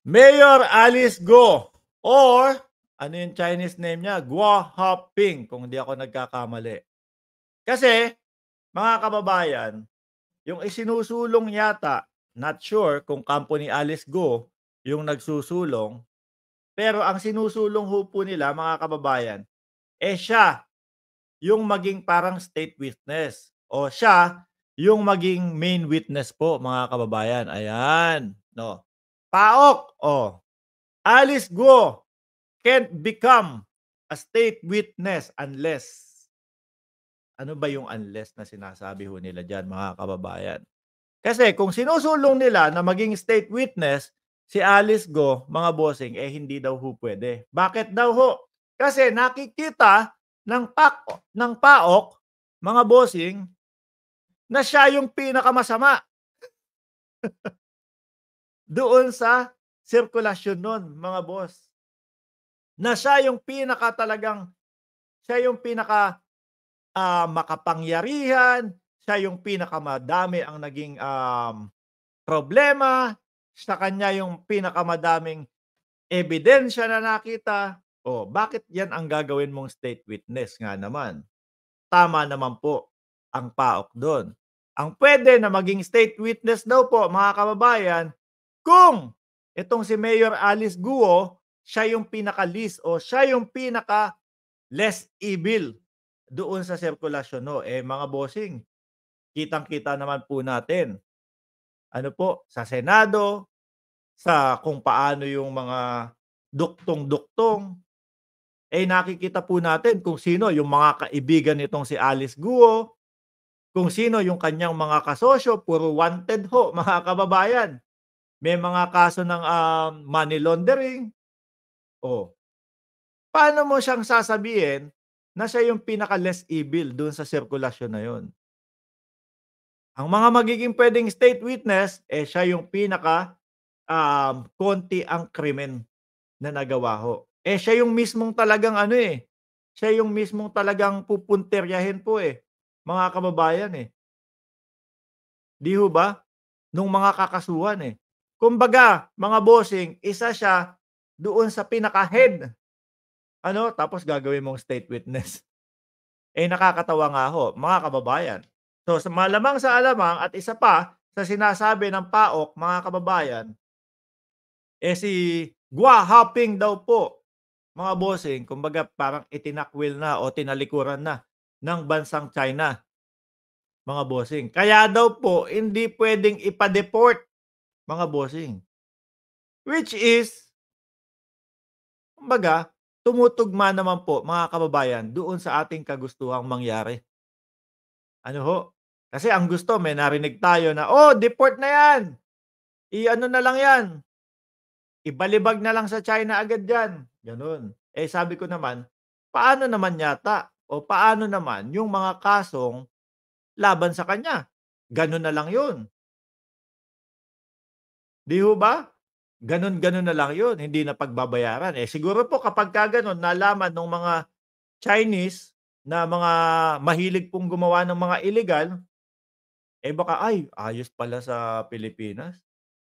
Mayor Alice Go or ano yung Chinese name niya, Guo Haping kung hindi ako nagkakamali. Kasi mga kababayan, yung isinusulong yata, not sure kung kampo ni Alice Go yung nagsusulong, pero ang sinusulong ho po nila mga kababayan, siya yung maging parang state witness o siya yung maging main witness po mga kababayan, ayan, 'no. PAOK, Alice Guo can't become a state witness unless ano ba yung unless na sinasabi ho nila diyan mga kababayan? Kasi kung sinusulong nila na maging state witness si Alice Go, mga bossing, hindi daw ho puwede. Bakit daw ho? Kasi nakikita ng PAOK, mga bossing, na siya yung pinakamasama doon sa sirkulasyon nun, mga boss. Na siya yung siya yung makapangyarihan, siya yung pinakamadami ang naging, problema, sa kanya yung pinakamadaming ebidensya na nakita. Bakit 'yan ang gagawin mong state witness nga naman? Tama naman po ang PAOK do'n. Ang puwede na maging state witness daw po mga kababayan, kung itong si Mayor Alice Guo, siya yung pinaka-least o siya yung pinaka-less evil doon sa sirkulasyon 'no. Mga bossing, kitang-kita naman po natin, ano po, sa Senado, sa kung paano yung mga duktong-duktong, nakikita po natin kung sino yung mga kaibigan nitong si Alice Guo, kung sino yung kanyang mga kasosyo, puro wanted ho, mga kababayan. May mga kaso ng, money laundering. Oh, paano mo siyang sasabihin na siya yung pinaka-less evil dun sa sirkulasyon na yun? Ang mga magiging puwedeng state witness, siya yung pinaka, konti ang krimen na nagawa ho. Siya yung mismong talagang ano, siya yung mismong talagang pupuntiryahin po, mga kababayan, 'di ho ba? Nung mga kakasuhan, Kumbaga mga bossing, isa siya doon sa pinaka-head ano, tapos gagawin mong state witness. Nakakatawa nga ho, mga kababayan. So, sa malamang sa alamang at isa pa sa sinasabi ng PAOK, mga kababayan, si Gua Haping daw po, mga bossing, kumbaga parang itinakwil na o tinalikuran na ng bansang China, mga bossing. Kaya daw po hindi puwedeng ipa-deport, mga bossing. Which is, kumbaga, tumutugma naman po, mga kababayan, doon sa ating kagustuhang mangyari. Ano ho, kasi ang gusto may narinig tayo na, "Oh, deport na 'yan, i-ano na lang 'yan, ibalibag na lang sa China agad 'yan." Gano'n. Sabi ko naman, paano naman yata o paano naman yung mga kasong laban sa kanya? Gano'n na lang 'yun, 'di ho ba? Gano'n-gano'n na lang 'yun, hindi na pagbabayaran. Siguro po kapagka gano'n nalaman nung mga Chinese na mga mahilig pong gumawa ng mga illegal, baka, "Ay, ayos pala sa Pilipinas.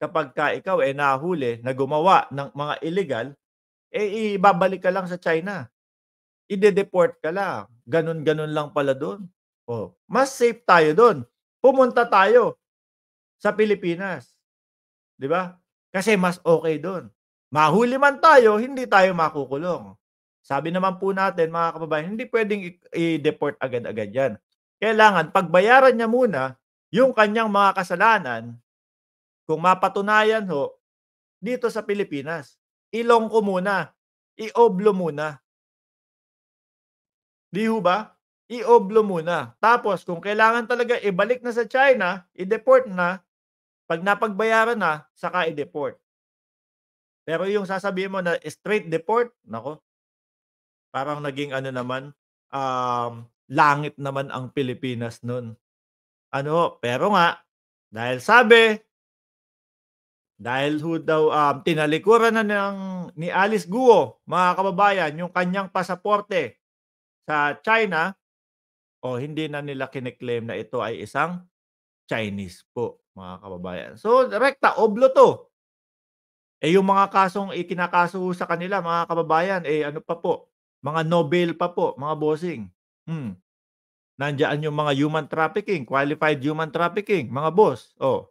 Kapagka ikaw, nahuli na gumawa ng mga illegal, ibabalik ka lang sa China, ide-deport ka lang. Gano'n-gano'n lang pala do'n. Mas safe tayo do'n. Pumunta tayo sa Pilipinas." 'Di ba? Kasi mas okey do'n. Mahuli man tayo, hindi tayo makukulong. Sabi naman po natin mga kababayan, hindi puwedeng i-deport agad-agad 'yan. Kailangan pagbayaran niya muna yung kanyang mga kasalanan kung mapatunayan ho dito sa Pilipinas. Ilongko muna, ioblo muna, 'di ho ba? Ioblo muna. Tapos kung kailangan talaga ibalik na sa China, i-deport na, 'pag napagbayaran na, saka i-deport. Pero yung sasabihin mo na straight deport, naku, parang naging ano naman, langit naman ang Pilipinas nun. Ano, pero nga, dahil sabi, dahil ho daw, tinalikuran na ni Alice Guo, mga kababayan, yung kanyang pasaporte sa China, hindi na nila kine-claim na ito ay isang Chinese po, mga kababayan. So, rekta, oblo 'to. Yung mga kasong ikinakaso ho sa kanila mga kababayan, ano pa po, mga nobel pa po mga bossing. Hmm, Nandiyan yung mga human trafficking, qualified human trafficking, mga boss, oh.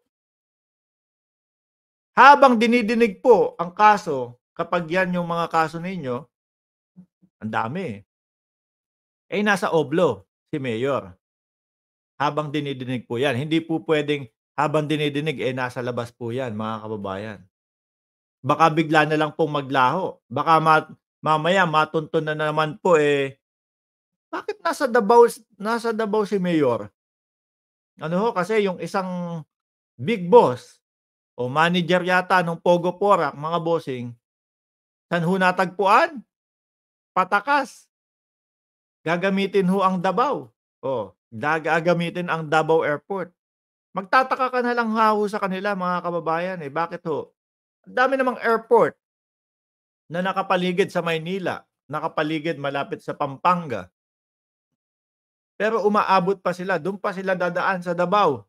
Habang dinidinig po ang kaso, kapag 'yan yung mga kaso ninyo, ang dami, nasa oblo si mayor, habang dinidinig po 'yan. Hindi po puwedeng habang dinidinig, nasa labas po 'yan mga kababayan. Baka bigla na lang pong maglaho, baka mamaya matunton na naman po, bakit nasa Davao si mayor? Ano ho, kasi yung isang big boss o manager yata nung Pogo Porac mga bossing, saan ho natagpuan? Patakas. Gagamitin ho ang Davao. Gagamitin ang Davao Airport. Magtataka ka na lang nga ho sa kanila mga kababayan, bakit ho? Ang dami namang airport na nakapaligid sa Maynila, nakapaligid malapit sa Pampanga, pero umaabot pa sila, dun pa sila dadaan sa Davao.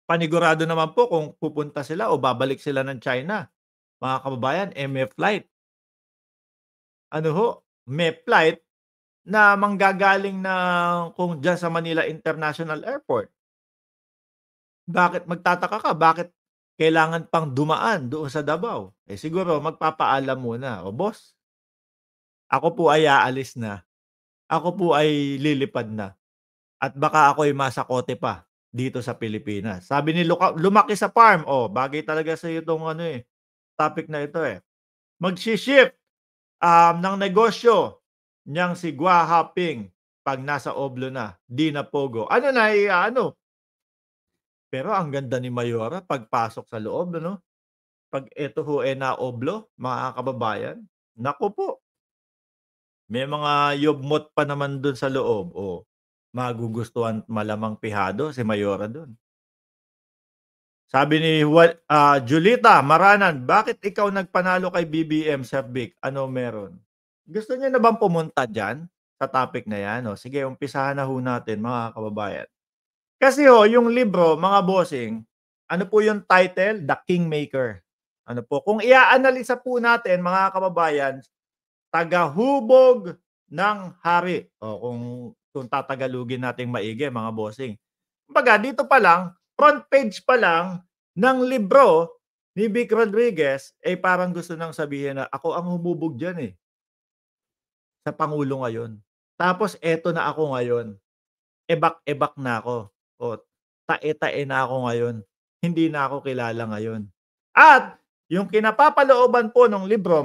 Panigurado naman po kung pupunta sila o babalik sila ng China, mga kababayan, may flight. Ano ho, may flight na manggagaling kung diyan sa Manila International Airport. Bakit magtataka ka, bakit kailangan pang dumaan doon sa Davao? Siguro magpapaalam muna, "O boss, ako po ay aalis na. Ako po ay lilipad na at baka ako'y masakote pa dito sa Pilipinas." Sabi ni lumaki sa farm, bagay talaga sa'yo 'tong ano, topic na ito, Magshi-shift, ng negosyo niyang si Gua Haping 'pag nasa Oblo na, 'di na Pogo. Ano na, ano, pero ang ganda ni Mayora pagpasok sa loob ano, 'pag eto ho, na-oblo, mga kababayan, naku po, may mga yugmot pa naman dun sa loob, magugustuhan malamang pihado si Mayora dun. Sabi ni Julita Maranan, "Bakit ikaw nagpanalo kay BBM, Sir Vic, ano meron?" Gusto niyo na bang pumunta diyan, sa topic na 'yan? Sige umpisahan na ho natin mga kababayan. Kasi ho yung libro mga bossing, ano po yung title? The Kingmaker. Ano po, kung iaanalisa po natin mga kababayan, tagahubog ng hari, kung tatagalugin nating maigi mga bossing. Kumbaga dito pa lang, front page pa lang ng libro ni Vic Rodriguez, parang gusto ng sabihin na ako ang humubog diyan, sa pangulo ngayon. Tapos eto na ako ngayon, ebak-ebak na ako, tae-tae na ako ngayon, hindi na ako kilala ngayon. At yung kinapapalooban po nung libro